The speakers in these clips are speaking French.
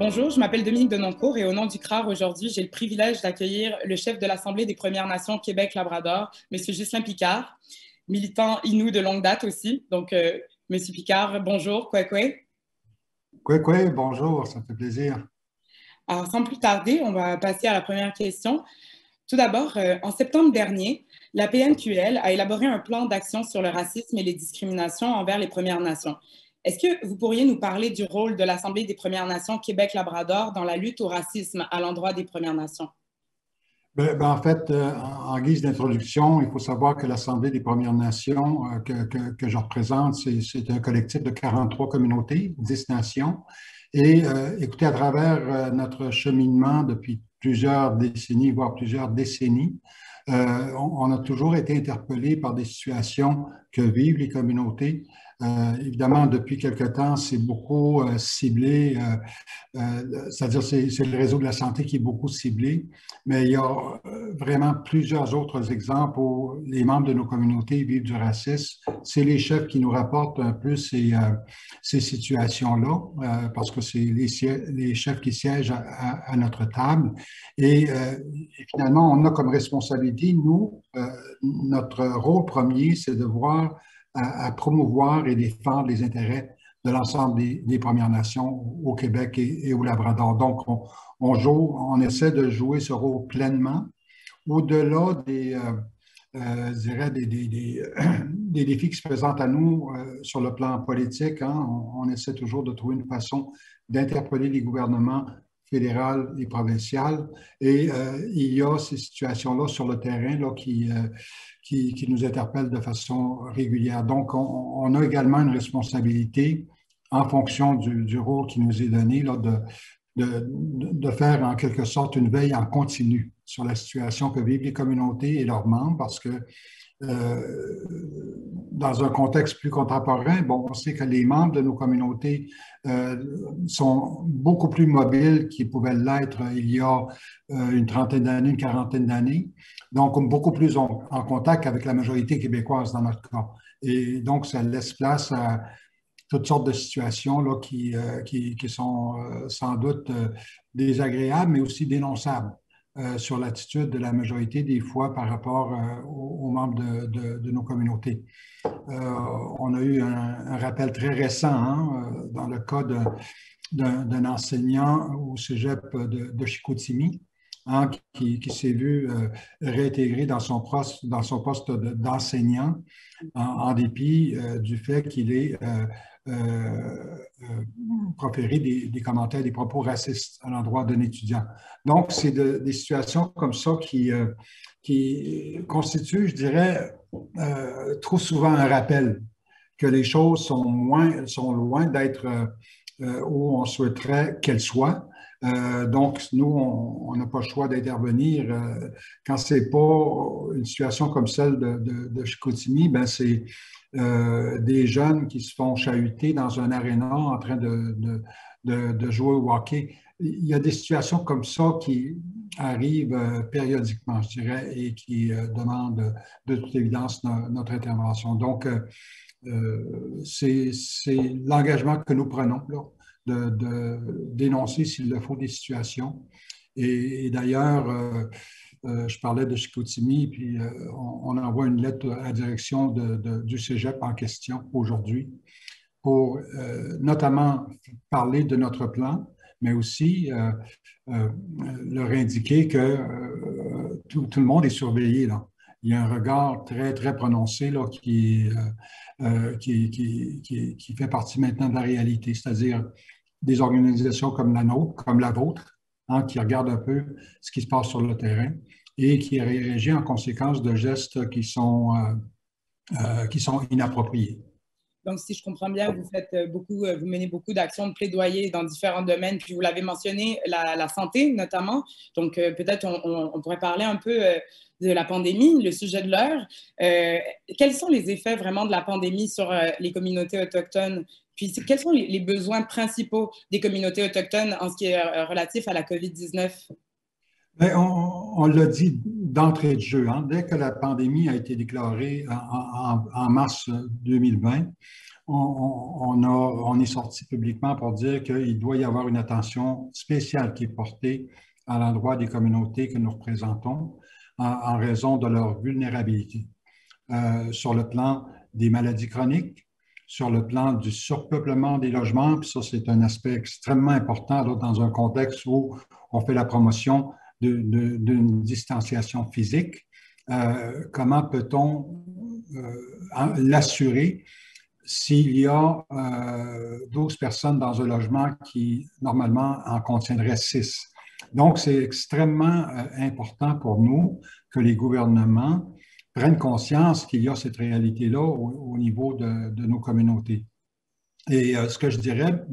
Bonjour, je m'appelle Dominique Denoncourt et au nom du CRAR, aujourd'hui, j'ai le privilège d'accueillir le chef de l'Assemblée des Premières Nations Québec-Labrador, M. Ghislain Picard, militant Innu de longue date aussi. Donc, M. Picard, bonjour, Kwekwe. Kwekwe, bonjour, ça me fait plaisir. Alors, sans plus tarder, on va passer à la première question. Tout d'abord, en septembre dernier, la PNQL a élaboré un plan d'action sur le racisme et les discriminations envers les Premières Nations. Est-ce que vous pourriez nous parler du rôle de l'Assemblée des Premières Nations Québec-Labrador dans la lutte au racisme à l'endroit des Premières Nations? En fait, en guise d'introduction, il faut savoir que l'Assemblée des Premières Nations que je représente, c'est un collectif de 43 communautés, 10 nations. Et écoutez, à travers notre cheminement depuis plusieurs décennies, voire plusieurs décennies, on a toujours été interpellés par des situations que vivent les communautés. Évidemment, depuis quelque temps, c'est beaucoup ciblé, c'est-à-dire c'est le réseau de la santé qui est beaucoup ciblé, mais il y a vraiment plusieurs autres exemples où les membres de nos communautés vivent du racisme. C'est les chefs qui nous rapportent un peu ces situations-là, parce que c'est les chefs qui siègent à notre table. Et finalement, on a comme responsabilité, nous, notre rôle premier, c'est de voir à promouvoir et défendre les intérêts de l'ensemble des Premières Nations au Québec et au Labrador. Donc, on essaie de jouer ce rôle pleinement au-delà je dirais des défis qui se présentent à nous sur le plan politique. Hein. On essaie toujours de trouver une façon d'interpeller les gouvernements fédéral et provincial. Et il y a ces situations-là sur le terrain là, qui nous interpellent de façon régulière. Donc, on a également une responsabilité en fonction du rôle qui nous est donné là, de faire en quelque sorte une veille en continu sur la situation que vivent les communautés et leurs membres, parce que dans un contexte plus contemporain, bon, on sait que les membres de nos communautés sont beaucoup plus mobiles qu'ils pouvaient l'être il y a une trentaine d'années, une quarantaine d'années, donc beaucoup plus en contact avec la majorité québécoise dans notre cas. Et donc, ça laisse place à toutes sortes de situations là, qui sont sans doute désagréables, mais aussi dénonçables sur l'attitude de la majorité des fois par rapport aux membres de nos communautés. On a eu un rappel très récent hein, dans le cas d'un enseignant au cégep de Chicoutimi hein, qui s'est vu réintégré dans son poste d'enseignant en dépit du fait qu'il ait proféré des commentaires, des propos racistes à l'endroit d'un étudiant. Donc, c'est des situations comme ça qui constituent, je dirais, trop souvent un rappel que les choses sont loin d'être où on souhaiterait qu'elles soient. Donc, nous, on n'a pas le choix d'intervenir. Quand ce n'est pas une situation comme celle de Chicoutimi, ben c'est des jeunes qui se font chahuter dans un aréna en train de jouer au hockey. Il y a des situations comme ça qui arrivent périodiquement, je dirais, et qui demandent de toute évidence notre intervention. Donc, c'est l'engagement que nous prenons, là, de dénoncer s'il le faut des situations. Et d'ailleurs, je parlais de Chicoutimi, puis on envoie une lettre à la direction du cégep en question aujourd'hui pour notamment parler de notre plan, mais aussi leur indiquer que tout le monde est surveillé, là. Il y a un regard très, très prononcé là, qui fait partie maintenant de la réalité, c'est-à-dire des organisations comme la nôtre, comme la vôtre, hein, qui regardent un peu ce qui se passe sur le terrain et qui réagissent en conséquence de gestes qui sont inappropriés. Donc, si je comprends bien, vous faites vous menez beaucoup d'actions de plaidoyer dans différents domaines, puis vous l'avez mentionné, la santé notamment. Donc, peut-être on pourrait parler un peu de la pandémie, le sujet de l'heure. Quels sont les effets vraiment de la pandémie sur les communautés autochtones? Puis, quels sont les besoins principaux des communautés autochtones en ce qui est relatif à la COVID-19? Bien, on l'a dit d'entrée de jeu, hein, dès que la pandémie a été déclarée en mars 2020, on est sorti publiquement pour dire qu'il doit y avoir une attention spéciale qui est portée à l'endroit des communautés que nous représentons en raison de leur vulnérabilité. Sur le plan des maladies chroniques, sur le plan du surpeuplement des logements, puis ça, c'est un aspect extrêmement important là, dans un contexte où on fait la promotion d'une distanciation physique. Comment peut-on l'assurer s'il y a 12 personnes dans un logement qui, normalement, en contiendrait 6? Donc, c'est extrêmement important pour nous que les gouvernements prennent conscience qu'il y a cette réalité-là au niveau de nos communautés. Et ce que je dirais,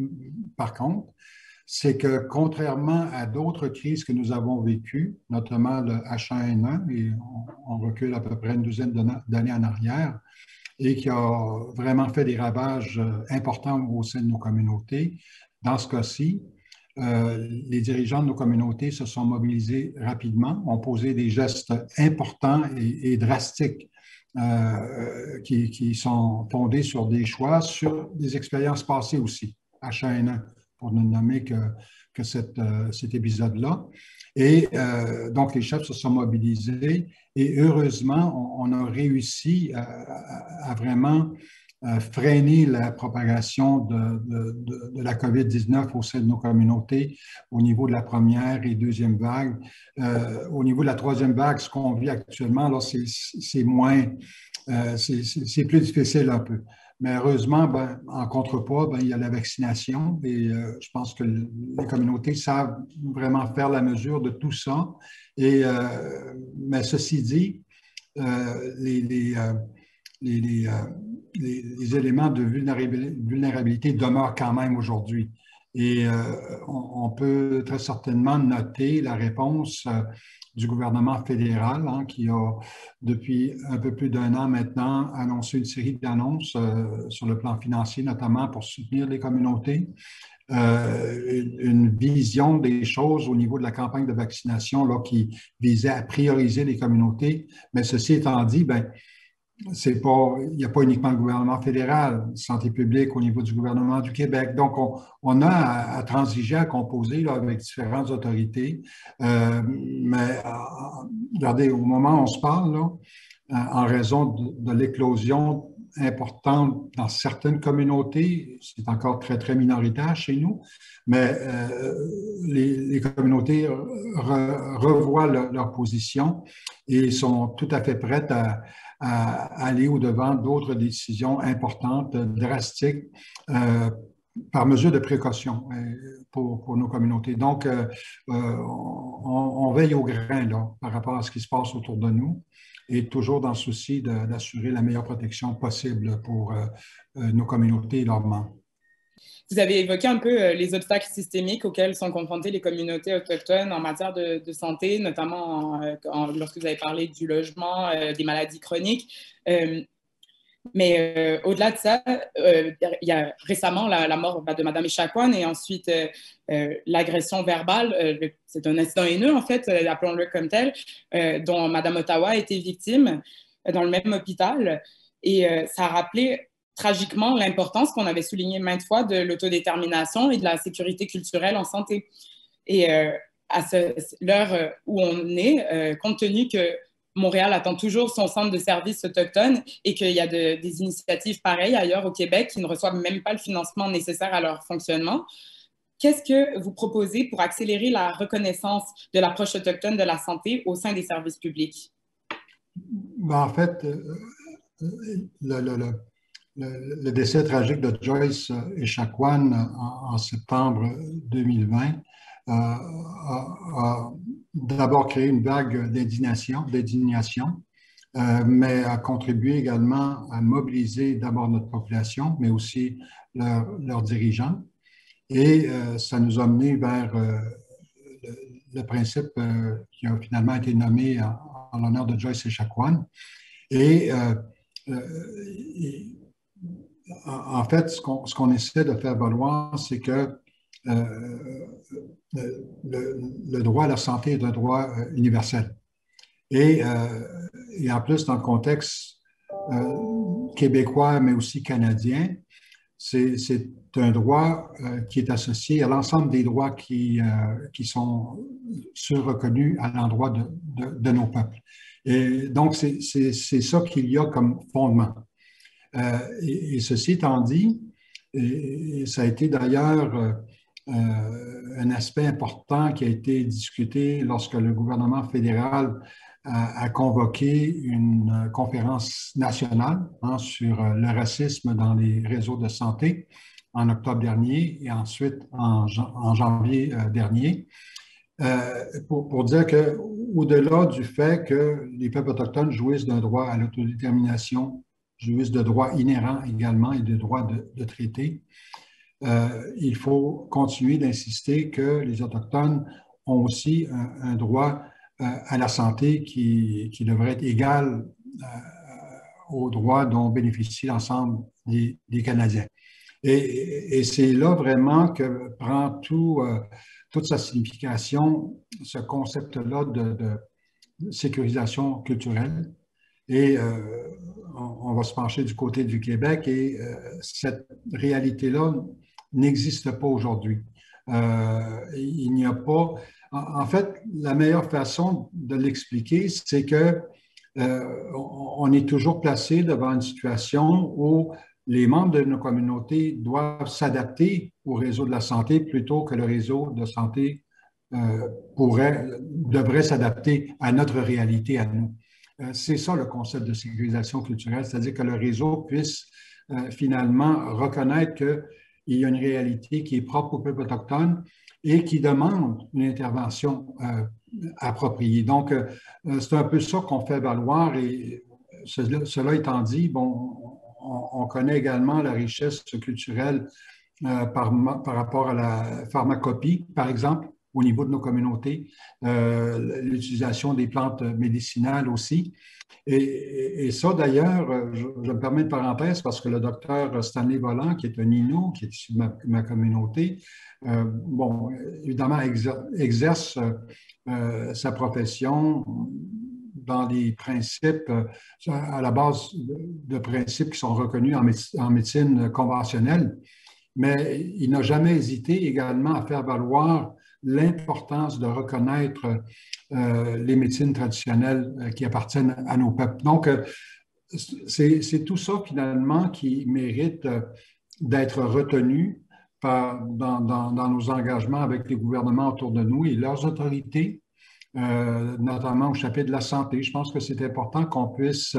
par contre, c'est que contrairement à d'autres crises que nous avons vécues, notamment le H1N1, et on recule à peu près une douzaine d'années en arrière, et qui a vraiment fait des ravages importants au sein de nos communautés, dans ce cas-ci, les dirigeants de nos communautés se sont mobilisés rapidement, ont posé des gestes importants et drastiques qui sont fondés sur des choix, sur des expériences passées aussi, H1N1, pour ne nommer que cet épisode-là. Et donc, les chefs se sont mobilisés et heureusement, on a réussi à vraiment freiner la propagation de la COVID-19 au sein de nos communautés au niveau de la première et deuxième vague. Au niveau de la troisième vague, ce qu'on vit actuellement, c'est moins, c'est plus difficile un peu. Mais heureusement, ben, en contrepoids, ben, il y a la vaccination et je pense que les communautés savent vraiment faire la mesure de tout ça. Et, mais ceci dit, les éléments de vulnérabilité demeurent quand même aujourd'hui. Et on peut très certainement noter la réponse du gouvernement fédéral, hein, qui a, depuis un peu plus d'un an maintenant, annoncé une série d'annonces sur le plan financier, notamment pour soutenir les communautés. Une vision des choses au niveau de la campagne de vaccination là, qui visait à prioriser les communautés. Mais ceci étant dit, ben, il n'y a pas uniquement le gouvernement fédéral, santé publique au niveau du gouvernement du Québec. Donc, on a à transiger, à composer là, avec différentes autorités. Mais regardez, au moment où on se parle, là, en raison de l'éclosion importante dans certaines communautés, c'est encore très, très minoritaire chez nous, mais les communautés revoient leur position et sont tout à fait prêtes à aller au-devant d'autres décisions importantes, drastiques, par mesure de précaution pour nos communautés. Donc, on veille au grain là, par rapport à ce qui se passe autour de nous et toujours dans le souci d'assurer la meilleure protection possible pour nos communautés et leurs membres. Vous avez évoqué un peu les obstacles systémiques auxquels sont confrontées les communautés autochtones en matière de santé, notamment lorsque vous avez parlé du logement, des maladies chroniques. Mais au-delà de ça, il y a récemment la mort de Mme Echaquan et ensuite l'agression verbale. C'est un incident haineux, en fait, appelons-le comme tel, dont Mme Ottawa a été victime dans le même hôpital. Et ça a rappelé tragiquement l'importance qu'on avait soulignée maintes fois de l'autodétermination et de la sécurité culturelle en santé. Et à l'heure où on est, compte tenu que Montréal attend toujours son centre de services autochtones et qu'il y a des initiatives pareilles ailleurs au Québec qui ne reçoivent même pas le financement nécessaire à leur fonctionnement, qu'est-ce que vous proposez pour accélérer la reconnaissance de l'approche autochtone de la santé au sein des services publics? Ben, en fait, le décès tragique de Joyce Echaquan en septembre 2020 a d'abord créé une vague d'indignation, mais a contribué également à mobiliser d'abord notre population, mais aussi leurs dirigeants. Et ça nous a mené vers le principe qui a finalement été nommé en l'honneur de Joyce Echaquan. Et en fait, ce qu'on essaie de faire valoir, c'est que le droit à la santé est un droit universel. Et, et en plus, dans le contexte québécois, mais aussi canadien, c'est un droit qui est associé à l'ensemble des droits qui sont reconnus à l'endroit de nos peuples. Et donc, c'est ça qu'il y a comme fondement. Et ceci étant dit, et ça a été d'ailleurs un aspect important qui a été discuté lorsque le gouvernement fédéral a convoqué une conférence nationale sur le racisme dans les réseaux de santé en octobre dernier et ensuite en janvier dernier, pour dire qu'au-delà du fait que les peuples autochtones jouissent d'un droit à l'autodétermination, jouissent de droits inhérents également et de droits de traité, il faut continuer d'insister que les Autochtones ont aussi un droit à la santé qui devrait être égal aux droits dont bénéficient l'ensemble des Canadiens. Et c'est là vraiment que prend toute sa signification ce concept-là de sécurisation culturelle. Et on va se pencher du côté du Québec et cette réalité-là n'existe pas aujourd'hui. Il n'y a pas... En fait, la meilleure façon de l'expliquer, c'est que on est toujours placé devant une situation où les membres de nos communautés doivent s'adapter au réseau de la santé plutôt que le réseau de santé devrait s'adapter à notre réalité, à nous. C'est ça le concept de sécurisation culturelle, c'est-à-dire que le réseau puisse finalement reconnaître qu'il y a une réalité qui est propre au peuple autochtone et qui demande une intervention appropriée. Donc, c'est un peu ça qu'on fait valoir et cela étant dit, bon, on connaît également la richesse culturelle par rapport à la pharmacopée, par exemple, au niveau de nos communautés, l'utilisation des plantes médicinales aussi. Et ça, d'ailleurs, je me permets une parenthèse parce que le docteur Stanley Volant, qui est un Innu, qui est issu de ma communauté, bon, évidemment, exerce sa profession dans des principes, à la base de principes qui sont reconnus en médecine conventionnelle, mais il n'a jamais hésité également à faire valoir l'importance de reconnaître les médecines traditionnelles qui appartiennent à nos peuples. Donc, c'est tout ça finalement qui mérite d'être retenu dans nos engagements avec les gouvernements autour de nous et leurs autorités, notamment au chapitre de la santé. Je pense que c'est important qu'on puisse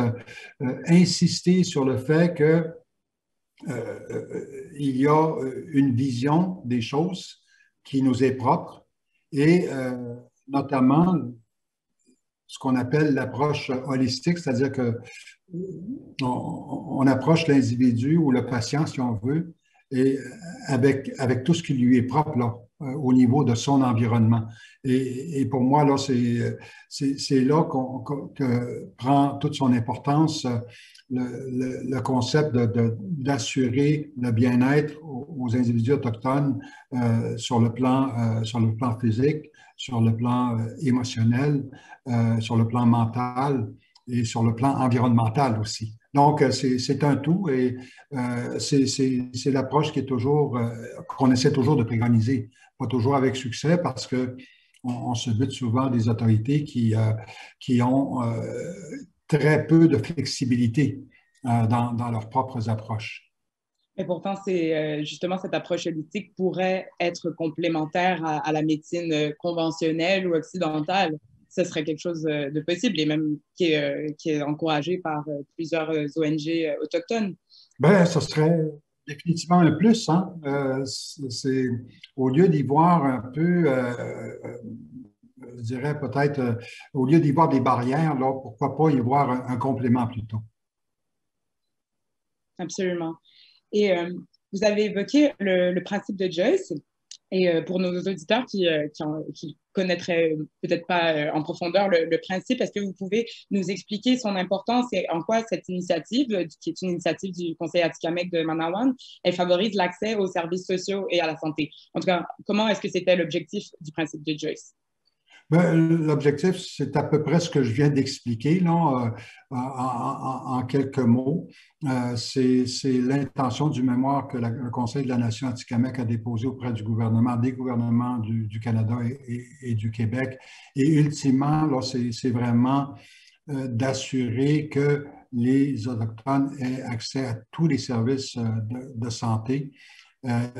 insister sur le fait que il y a une vision des choses qui nous est propre et notamment ce qu'on appelle l'approche holistique, c'est-à-dire que on approche l'individu ou le patient, si on veut, et avec tout ce qui lui est propre là, au niveau de son environnement. Et pour moi, là, c'est là que prend toute son importance le concept d'assurer le bien-être aux individus autochtones sur le plan physique, sur le plan émotionnel, sur le plan mental et sur le plan environnemental aussi. Donc, c'est un tout et c'est l'approche qu'on essaie toujours de préconiser, pas toujours avec succès parce qu'on se bute souvent des autorités qui ont très peu de flexibilité dans leurs propres approches. Et pourtant, c'est justement cette approche holistique pourrait être complémentaire à la médecine conventionnelle ou occidentale. Ce serait quelque chose de possible et même qui est encouragé par plusieurs ONG autochtones. Bien, ce serait définitivement un plus. Hein? Au lieu d'y voir un peu, je dirais peut-être, au lieu d'y voir des barrières, là, pourquoi pas y voir un complément plutôt. Absolument. Et vous avez évoqué le principe de Joyce. Et pour nos auditeurs qui connaîtraient peut-être pas en profondeur le principe, est-ce que vous pouvez nous expliquer son importance et en quoi cette initiative, qui est une initiative du Conseil Atikamekw de Manawan, elle favorise l'accès aux services sociaux et à la santé? En tout cas, comment est-ce que c'était l'objectif du principe de Joyce? L'objectif, c'est à peu près ce que je viens d'expliquer là, en quelques mots. C'est l'intention du mémoire que le Conseil de la Nation Atikamekw a déposé auprès du gouvernement, des gouvernements du Canada et du Québec. Et ultimement, là, c'est vraiment d'assurer que les Autochtones aient accès à tous les services de santé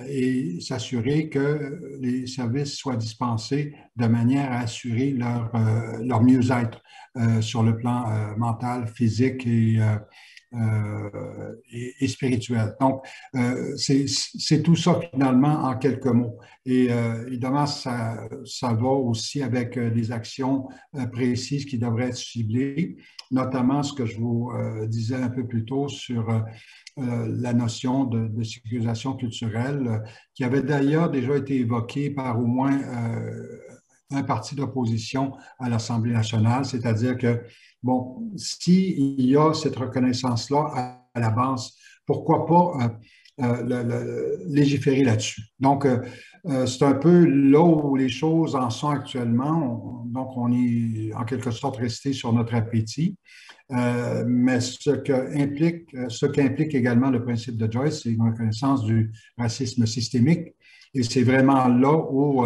et s'assurer que les services soient dispensés de manière à assurer leur mieux-être sur le plan mental, physique et spirituel. Donc, c'est tout ça finalement en quelques mots. Et évidemment, ça va aussi avec des actions précises qui devraient être ciblées, notamment ce que je vous disais un peu plus tôt sur la notion de sécurisation culturelle, qui avait d'ailleurs déjà été évoquée par au moins un parti d'opposition à l'Assemblée nationale, c'est-à-dire que, bon, s'il y a cette reconnaissance-là à la base, pourquoi pas légiférer là-dessus? Donc, c'est un peu là où les choses en sont actuellement. Donc, on est en quelque sorte resté sur notre appétit. Mais ce qu'implique également le principe de Joyce, c'est une reconnaissance du racisme systémique. Et c'est vraiment là où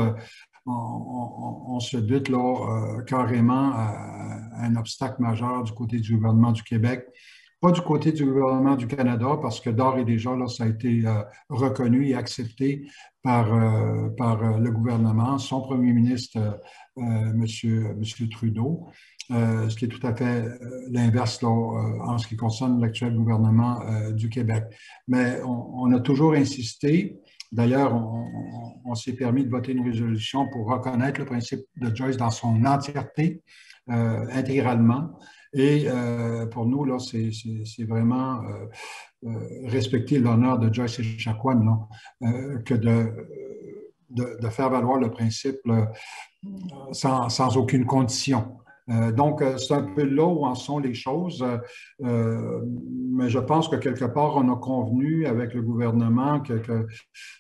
on se doute là, carrément un obstacle majeur du côté du gouvernement du Québec. Pas du côté du gouvernement du Canada, parce que d'ores et déjà, là, ça a été reconnu et accepté par le gouvernement, son premier ministre, monsieur Trudeau. Ce qui est tout à fait l'inverse en ce qui concerne l'actuel gouvernement du Québec. Mais on a toujours insisté. D'ailleurs, on s'est permis de voter une résolution pour reconnaître le principe de Joyce dans son entièreté, intégralement. Et pour nous, là, c'est vraiment respecter l'honneur de Joyce Echaquan que de faire valoir le principe sans aucune condition. Donc, c'est un peu là où en sont les choses, mais je pense que quelque part, on a convenu avec le gouvernement que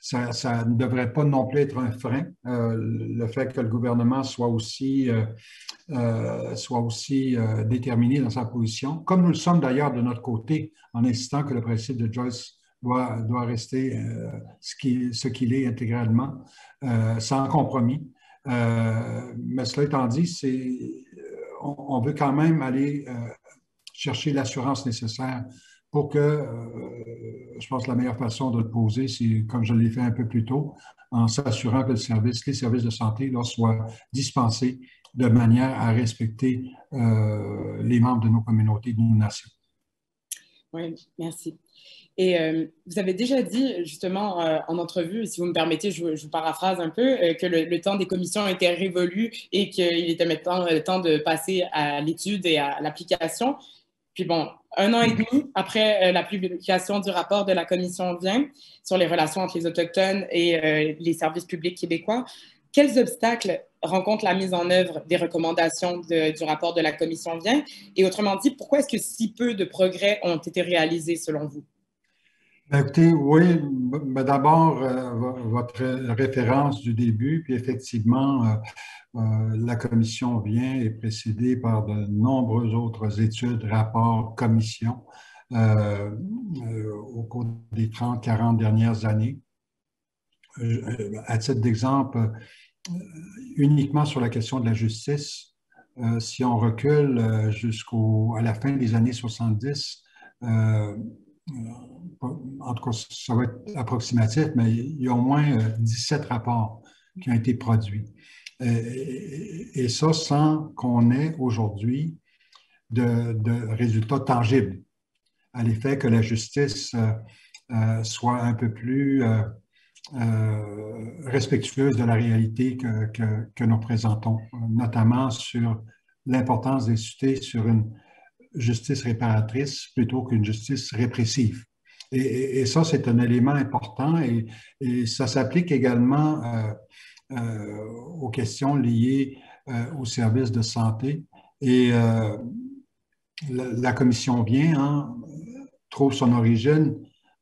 ça ne devrait pas non plus être un frein, le fait que le gouvernement soit aussi déterminé dans sa position, comme nous le sommes d'ailleurs de notre côté, en insistant que le principe de Joyce doit rester ce qu'il est intégralement, sans compromis. Mais cela étant dit, on veut quand même aller chercher l'assurance nécessaire pour que, je pense que la meilleure façon de le poser, c'est comme je l'ai fait un peu plus tôt, en s'assurant que les services de santé là, soient dispensés de manière à respecter les membres de nos communautés, de nos nations. Oui, merci. Et vous avez déjà dit, justement, en entrevue, si vous me permettez, je vous paraphrase un peu, que le temps des commissions était révolu et qu'il était maintenant le temps de passer à l'étude et à l'application. Puis bon, 1 an et demi après la publication du rapport de la commission Vient sur les relations entre les Autochtones et les services publics québécois, quels obstacles rencontre la mise en œuvre des recommandations du rapport de la commission Vient? Et autrement dit, pourquoi est-ce que si peu de progrès ont été réalisés selon vous? Écoutez, oui, d'abord, votre référence du début, puis effectivement, la commission Vient est précédée par de nombreuses autres études, rapports, commissions au cours des 30, 40 dernières années. À titre d'exemple, uniquement sur la question de la justice, si on recule jusqu'à la fin des années 70, en tout cas, ça va être approximatif, mais il y a au moins 17 rapports qui ont été produits. Et ça sans qu'on ait aujourd'hui de résultats tangibles, à l'effet que la justice soit un peu plus respectueuse de la réalité que nous présentons, notamment sur l'importance d'insister sur une justice réparatrice plutôt qu'une justice répressive. Et ça, c'est un élément important et ça s'applique également aux questions liées aux services de santé. Et la commission Vient trouve son origine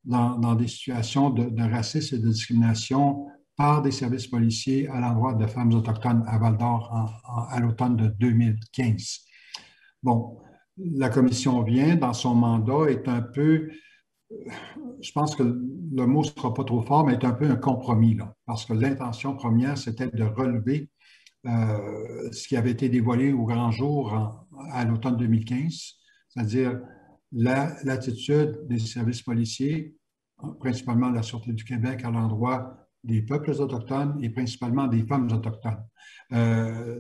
dans des situations de racisme et de discrimination par des services policiers à l'endroit de femmes autochtones à Val-d'Or à l'automne de 2015. Bon, la commission vient, dans son mandat, est un peu, je pense que le mot ne sera pas trop fort, mais est un peu un compromis, là, parce que l'intention première, c'était de relever ce qui avait été dévoilé au grand jour à l'automne 2015, c'est-à-dire l'attitude des services policiers, principalement la Sûreté du Québec, à l'endroit des peuples autochtones et principalement des femmes autochtones.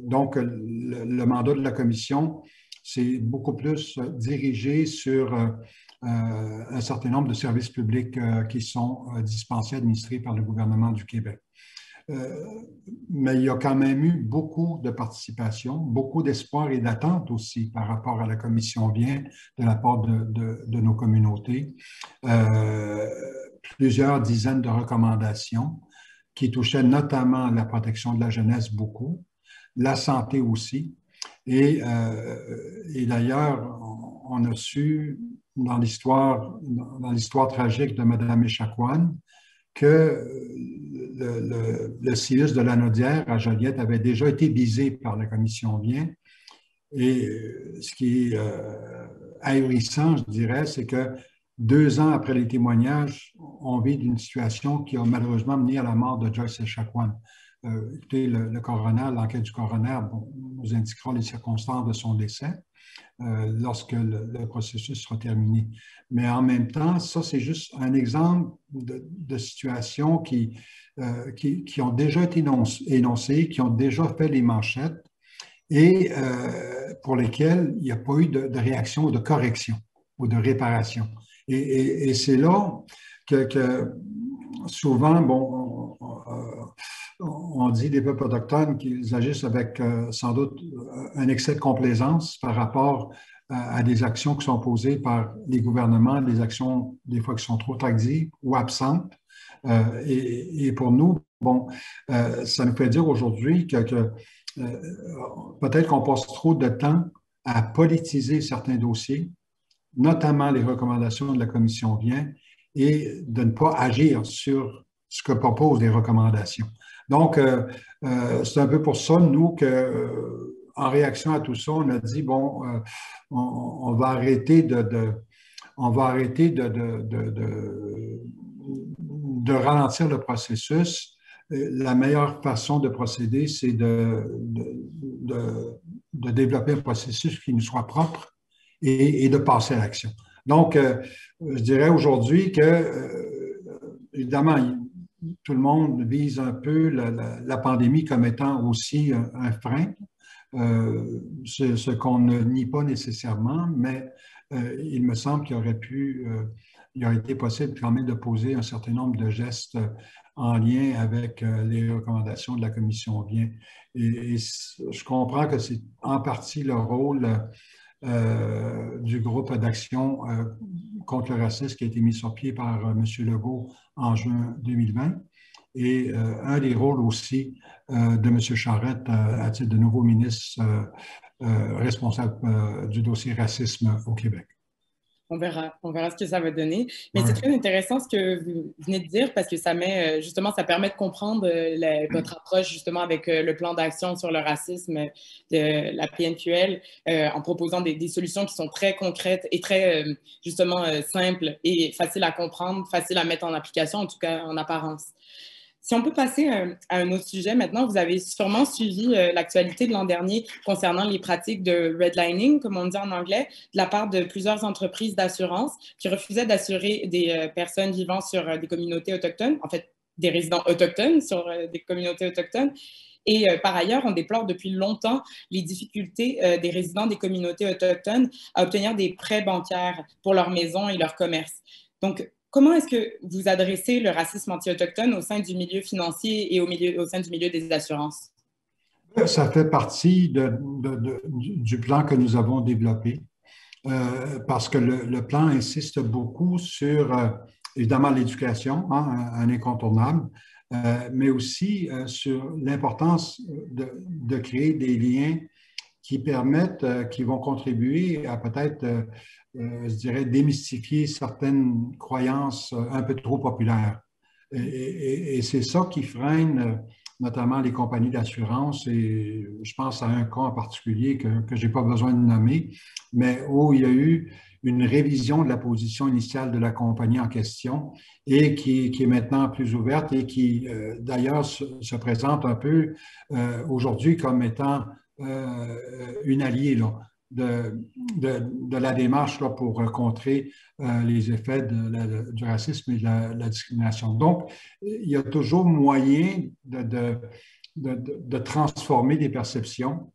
Donc, le mandat de la commission, c'est beaucoup plus dirigé sur un certain nombre de services publics qui sont dispensés, administrés par le gouvernement du Québec. Mais il y a quand même eu beaucoup de participation, beaucoup d'espoir et d'attente aussi par rapport à la commission vient de la part de nos communautés. Plusieurs dizaines de recommandations qui touchaient notamment la protection de la jeunesse beaucoup, la santé aussi. Et d'ailleurs, on a su dans l'histoire tragique de Mme Echaquan que le CIUS de la Naudière à Joliette avait déjà été visé par la commission Vient. Et ce qui est ahurissant, je dirais, c'est que 2 ans après les témoignages, on vit d'une situation qui a malheureusement mené à la mort de Joyce Echaquan. Écoutez, le coroner, l'enquête du coroner nous indiquera les circonstances de son décès lorsque le processus sera terminé. Mais en même temps, ça, c'est juste un exemple de situations qui ont déjà été énoncées, qui ont déjà fait les manchettes et pour lesquelles il n'y a pas eu de réaction ou de correction ou de réparation. Et c'est là que souvent, bon, on dit des peuples autochtones qu'ils agissent avec sans doute un excès de complaisance par rapport à des actions qui sont posées par les gouvernements, des actions des fois qui sont trop tardives ou absentes. Et pour nous, bon, ça nous fait dire aujourd'hui que peut-être qu'on passe trop de temps à politiser certains dossiers, notamment les recommandations de la commission Vient, et de ne pas agir sur ce que proposent les recommandations. Donc, c'est un peu pour ça, nous, qu'en réaction à tout ça, on a dit, bon, on va arrêter de ralentir le processus. La meilleure façon de procéder, c'est de développer un processus qui nous soit propre et de passer à l'action. Donc, je dirais aujourd'hui que, évidemment, tout le monde vise un peu la pandémie comme étant aussi un frein, ce qu'on ne nie pas nécessairement, mais il me semble qu'il aurait été possible quand même de poser un certain nombre de gestes en lien avec les recommandations de la commission Vient. Et je comprends que c'est en partie le rôle du groupe d'action contre le racisme qui a été mis sur pied par M. Legault en juin 2020 et un des rôles aussi de M. Charette à titre de nouveau ministre responsable du dossier racisme au Québec. On verra ce que ça va donner. Mais c'est très intéressant ce que vous venez de dire parce que ça permet de comprendre votre approche justement avec le plan d'action sur le racisme de la PNQL en proposant des solutions qui sont très concrètes et très simples et faciles à comprendre, faciles à mettre en application, en tout cas en apparence. Si on peut passer à un autre sujet maintenant, vous avez sûrement suivi l'actualité de l'an dernier concernant les pratiques de redlining, comme on dit en anglais, de la part de plusieurs entreprises d'assurance qui refusaient d'assurer des personnes vivant sur des communautés autochtones, en fait des résidents autochtones sur des communautés autochtones. Et par ailleurs, on déplore depuis longtemps les difficultés des résidents des communautés autochtones à obtenir des prêts bancaires pour leur maison et leur commerce. Donc, comment est-ce que vous adressez le racisme anti-autochtone au sein du milieu financier et au sein du milieu des assurances? Ça fait partie du plan que nous avons développé parce que le plan insiste beaucoup sur, évidemment, l'éducation, hein, un incontournable, mais aussi sur l'importance de créer des liens qui permettent, qui vont contribuer à peut-être, je dirais, démystifier certaines croyances un peu trop populaires. Et c'est ça qui freine notamment les compagnies d'assurance. Et je pense à un cas en particulier que je n'ai pas besoin de nommer, mais où il y a eu une révision de la position initiale de la compagnie en question et qui est maintenant plus ouverte et qui, d'ailleurs, se présente un peu aujourd'hui comme étant une alliée là, de la démarche là, pour contrer les effets du racisme et de la discrimination. Donc, il y a toujours moyen de transformer des perceptions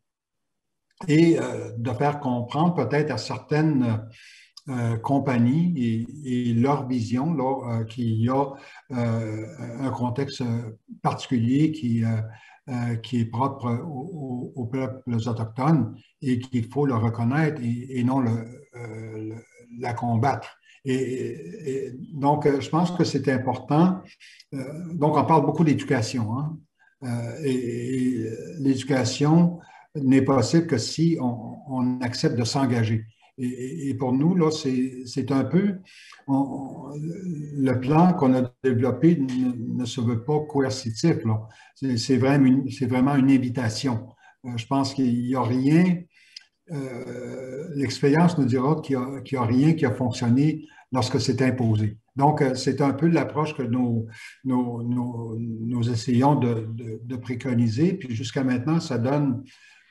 et de faire comprendre peut-être à certaines compagnies et leur vision qu'il y a un contexte particulier qui est propre aux peuples autochtones et qu'il faut le reconnaître et non la combattre. Et donc, je pense que c'est important. Donc, on parle beaucoup d'éducation, hein? Et l'éducation n'est possible que si on accepte de s'engager. Et pour nous, là, c'est un peu, le plan qu'on a développé ne se veut pas coercitif, là. C'est vraiment une invitation. Je pense qu'il n'y a rien, l'expérience nous dira qu'il n'y a rien qui a fonctionné lorsque c'est imposé. Donc, c'est un peu l'approche que nous essayons de préconiser. Puis jusqu'à maintenant, ça donne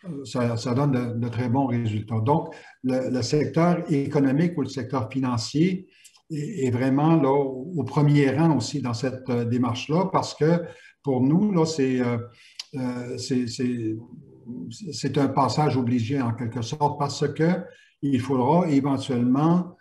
de très bons résultats. Donc, le secteur économique ou le secteur financier est vraiment là, au premier rang aussi dans cette démarche-là parce que pour nous, là, c'est un passage obligé en quelque sorte parce qu'il faudra éventuellement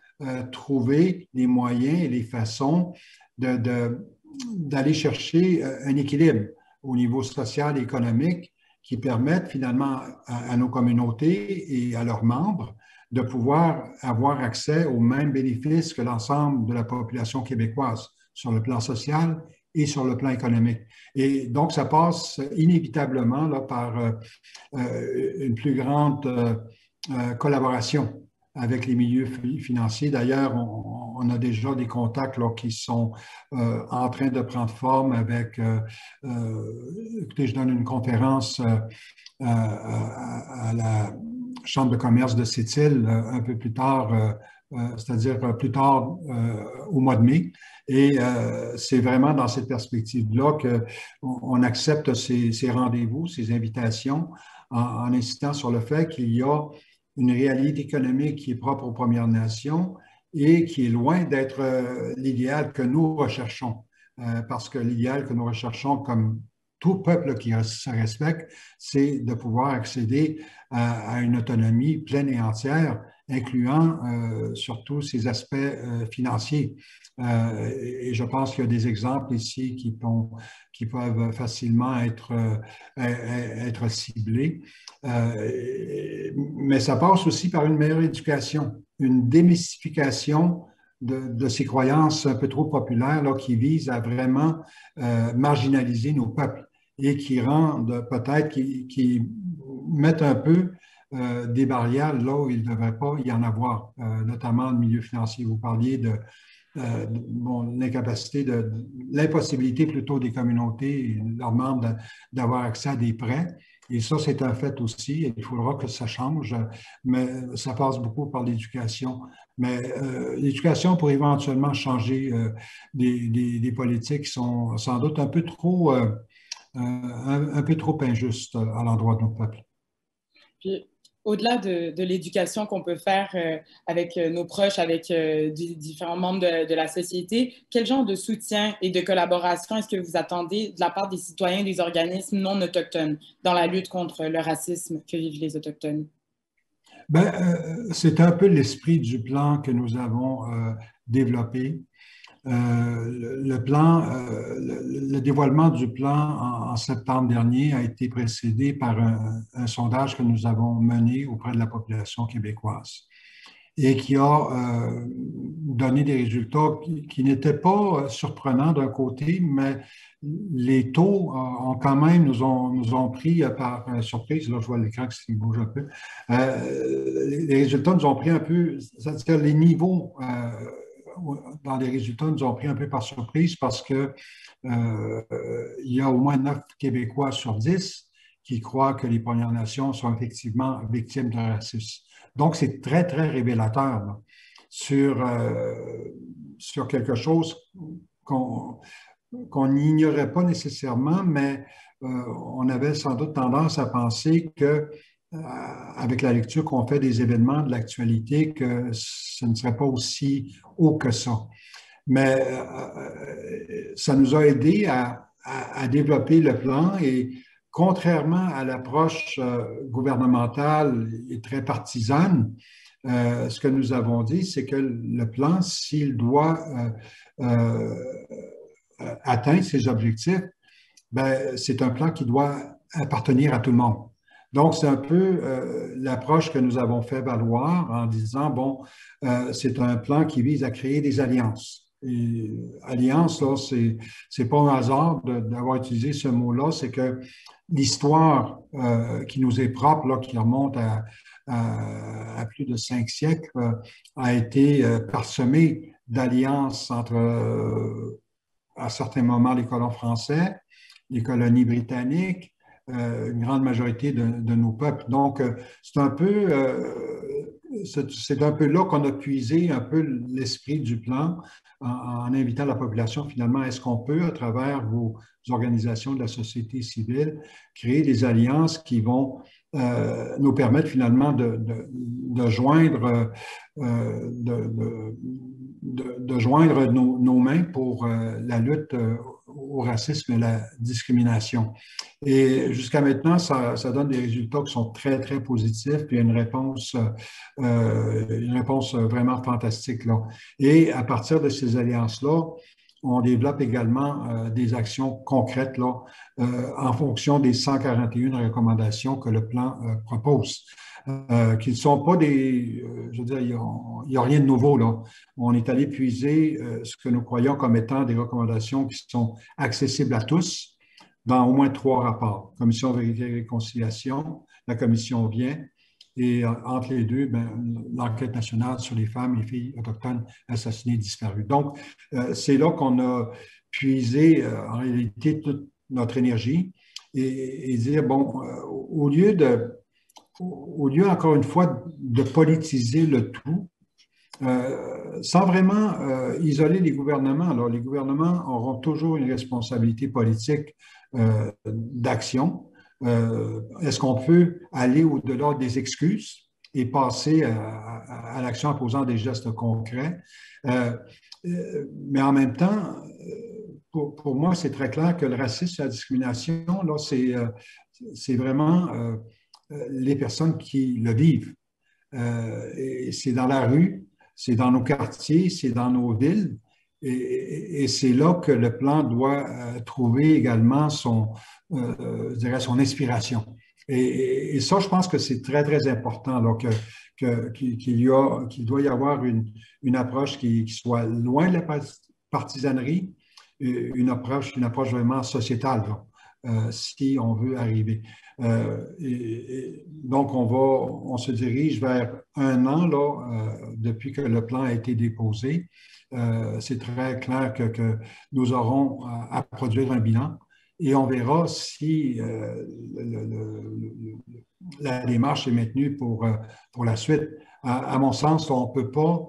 trouver les moyens et les façons d'aller chercher un équilibre au niveau social et économique qui permettent finalement à nos communautés et à leurs membres de pouvoir avoir accès aux mêmes bénéfices que l'ensemble de la population québécoise sur le plan social et sur le plan économique. Et donc, ça passe inévitablement là, par une plus grande collaboration avec les milieux financiers. D'ailleurs, on a déjà des contacts là, qui sont en train de prendre forme avec, écoutez, je donne une conférence à la Chambre de commerce de Sept-Îles un peu plus tard, c'est-à-dire plus tard au mois de mai. Et c'est vraiment dans cette perspective-là qu'on accepte ces rendez-vous, ces invitations, en insistant sur le fait qu'il y a une réalité économique qui est propre aux Premières Nations et qui est loin d'être l'idéal que nous recherchons. Parce que l'idéal que nous recherchons comme tout peuple qui se respecte, c'est de pouvoir accéder à une autonomie pleine et entière, incluant surtout ces aspects financiers. Et je pense qu'il y a des exemples ici qui peuvent facilement être ciblés. Mais ça passe aussi par une meilleure éducation, une démystification de ces croyances un peu trop populaires là, qui visent à vraiment marginaliser nos peuples et qui rendent peut-être, qui mettent un peu des barrières là où il ne devrait pas y en avoir, notamment dans le milieu financier. Vous parliez de l'incapacité, l'impossibilité plutôt des communautés et leurs membres d'avoir accès à des prêts. Et ça, c'est un fait aussi. Et il faudra que ça change, mais ça passe beaucoup par l'éducation. Mais l'éducation pour éventuellement changer des politiques qui sont sans doute un peu trop injustes à l'endroit de nos peuples. Puis, au-delà de l'éducation qu'on peut faire avec nos proches, avec différents membres de la société, quel genre de soutien et de collaboration est-ce que vous attendez de la part des citoyens des organismes non autochtones dans la lutte contre le racisme que vivent les Autochtones? C'est un peu l'esprit du plan que nous avons développé. Le dévoilement du plan en septembre dernier a été précédé par un sondage que nous avons mené auprès de la population québécoise et qui a donné des résultats qui n'étaient pas surprenants d'un côté, mais les taux ont quand même nous ont pris par surprise. Là, je vois l'écran qui bouge un peu. Les résultats nous ont pris un peu, c'est-à-dire les niveaux dans les résultats, nous ont pris un peu par surprise parce que il y a au moins 9 Québécois sur 10 qui croient que les Premières Nations sont effectivement victimes de racisme. Donc, c'est très, très révélateur là, sur quelque chose qu'on n'ignorait pas nécessairement, mais on avait sans doute tendance à penser que avec la lecture qu'on fait des événements de l'actualité, que ce ne serait pas aussi haut que ça. Mais ça nous a aidé à développer le plan et contrairement à l'approche gouvernementale et très partisane, ce que nous avons dit, c'est que le plan, s'il doit atteindre ses objectifs, ben, c'est un plan qui doit appartenir à tout le monde. Donc, c'est un peu l'approche que nous avons fait valoir en disant, bon, c'est un plan qui vise à créer des alliances. Et alliance, là, c'est pas un hasard d'avoir utilisé ce mot-là, c'est que l'histoire qui nous est propre, là, qui remonte à plus de 5 siècles, a été parsemée d'alliances entre, à certains moments, les colons français, les colonies britanniques, une grande majorité de nos peuples. Donc, c'est un peu là qu'on a puisé un peu l'esprit du plan en invitant la population finalement, est-ce qu'on peut, à travers vos organisations de la société civile, créer des alliances qui vont nous permettre finalement de joindre, de joindre nos mains pour la lutte au racisme et la discrimination. Et jusqu'à maintenant, ça donne des résultats qui sont très, très positifs, puis une réponse vraiment fantastique, là. Et à partir de ces alliances-là, on développe également des actions concrètes là, en fonction des 141 recommandations que le plan propose. Qui ne sont pas des... je veux dire, il n'y a rien de nouveau là. On est allé puiser ce que nous croyons comme étant des recommandations qui sont accessibles à tous dans au moins 3 rapports. Commission Vérité et Réconciliation, la Commission vient, et entre les deux, l'enquête nationale sur les femmes et les filles autochtones assassinées et disparues. Donc, c'est là qu'on a puisé en réalité toute notre énergie et dire, bon, au lieu, encore une fois, de politiser le tout, sans vraiment isoler les gouvernements. Alors, les gouvernements auront toujours une responsabilité politique d'action. Est-ce qu'on peut aller au-delà des excuses et passer à l'action en posant des gestes concrets? Mais en même temps, pour moi, c'est très clair que le racisme et la discrimination, là, c'est vraiment les personnes qui le vivent. Et c'est dans la rue, c'est dans nos quartiers, c'est dans nos villes. Et c'est là que le plan doit trouver également je dirais son inspiration. Et ça, je pense que c'est très, très important là, qu'il doit y avoir une approche qui soit loin de la partisanerie, une approche vraiment sociétale, là, si on veut arriver. Donc, on se dirige vers 1 an là, depuis que le plan a été déposé. C'est très clair que nous aurons à produire un bilan et on verra si la démarche est maintenue pour la suite. À mon sens, on peut pas.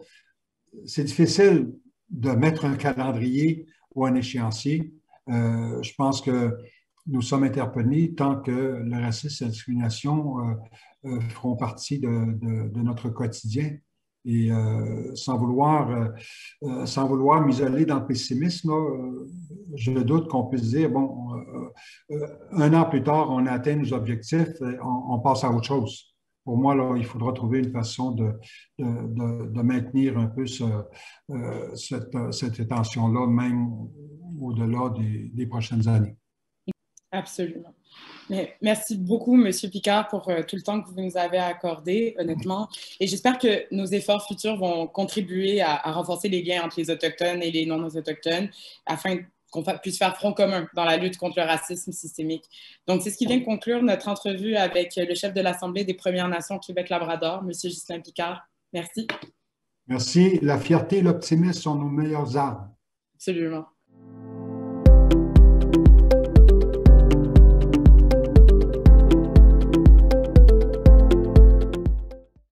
C'est difficile de mettre un calendrier ou un échéancier. Je pense que nous sommes interpellés tant que le racisme et la discrimination feront partie de notre quotidien. Et sans vouloir m'isoler dans le pessimisme, je doute qu'on puisse dire, bon, 1 an plus tard, on a atteint nos objectifs, on passe à autre chose. Pour moi, là, il faudra trouver une façon de maintenir un peu cette tension-là, même au-delà des prochaines années. Absolument. Mais merci beaucoup, M. Picard, pour tout le temps que vous nous avez accordé, honnêtement. Et j'espère que nos efforts futurs vont contribuer à renforcer les liens entre les Autochtones et les non-autochtones afin qu'on puisse faire front commun dans la lutte contre le racisme systémique. Donc, c'est ce qui vient de conclure notre entrevue avec le chef de l'Assemblée des Premières Nations Québec-Labrador, M. Ghislain Picard. Merci. Merci. La fierté et l'optimisme sont nos meilleures armes. Absolument.